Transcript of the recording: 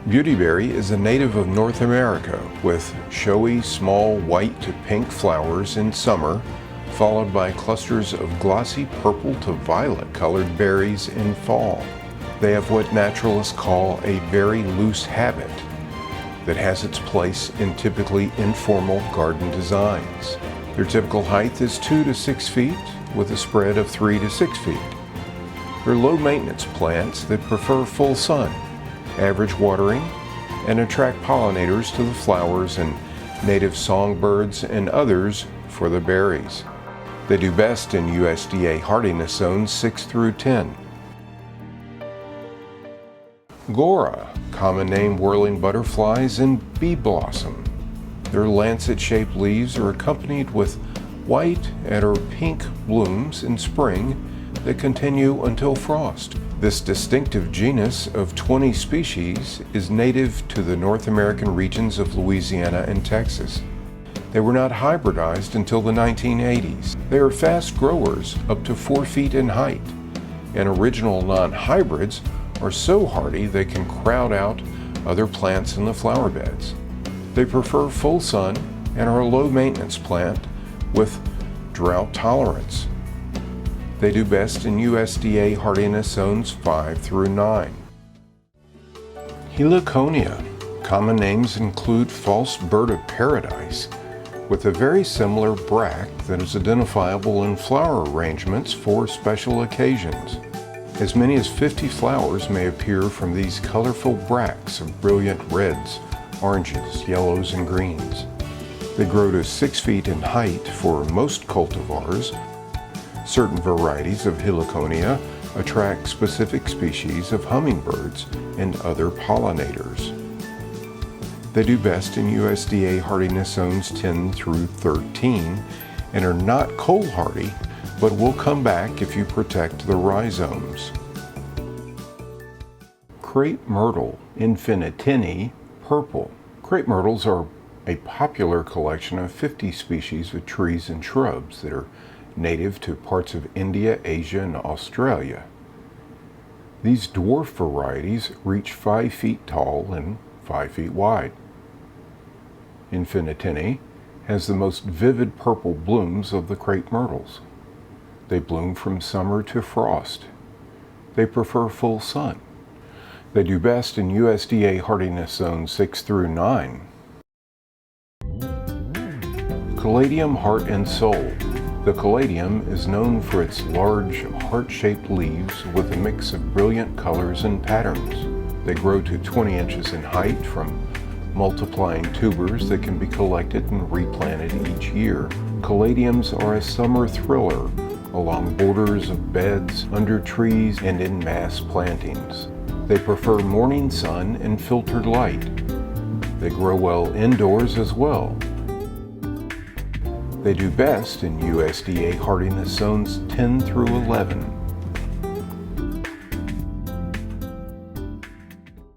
Beautyberry is a native of North America with showy, small white to pink flowers in summer, followed by clusters of glossy purple to violet colored berries in fall. They have what naturalists call a very loose habit that has its place in typically informal garden designs. Their typical height is 2 to 6 feet with a spread of 3 to 6 feet. They're low maintenance plants that prefer full sun, average watering, and attract pollinators to the flowers and native songbirds and others for the berries. They do best in USDA hardiness zones 6 through 10. Gaura, common name whirling butterflies and bee blossom. Their lancet-shaped leaves are accompanied with white and or pink blooms in spring that continue until frost. This distinctive genus of 20 species is native to the North American regions of Louisiana and Texas. They were not hybridized until the 1980s. They are fast growers up to 4 feet in height, and original non-hybrids are so hardy they can crowd out other plants in the flower beds. They prefer full sun and are a low maintenance plant with drought tolerance. They do best in USDA hardiness zones 5 through 9. Heliconia. Common names include false bird of paradise, with a very similar bract that is identifiable in flower arrangements for special occasions. As many as 50 flowers may appear from these colorful bracts of brilliant reds, oranges, yellows, and greens. They grow to 6 feet in height for most cultivars. Certain varieties of Heliconia attract specific species of hummingbirds and other pollinators. They do best in USDA hardiness zones 10 through 13 and are not cold hardy, but will come back if you protect the rhizomes. Crepe myrtle, Infinitini, purple. Crepe myrtles are a popular collection of 50 species of trees and shrubs that are native to parts of India, Asia, and Australia. These dwarf varieties reach 5 feet tall and 5 feet wide. Infinitini has the most vivid purple blooms of the crepe myrtles. They bloom from summer to frost. They prefer full sun. They do best in USDA hardiness zones 6 through 9. Caladium heart and soul. The caladium is known for its large heart-shaped leaves with a mix of brilliant colors and patterns. They grow to 20 inches in height from multiplying tubers that can be collected and replanted each year. Caladiums are a summer thriller along borders of beds, under trees, and in mass plantings. They prefer morning sun and filtered light. They grow well indoors as well. They do best in USDA hardiness zones 10 through 11.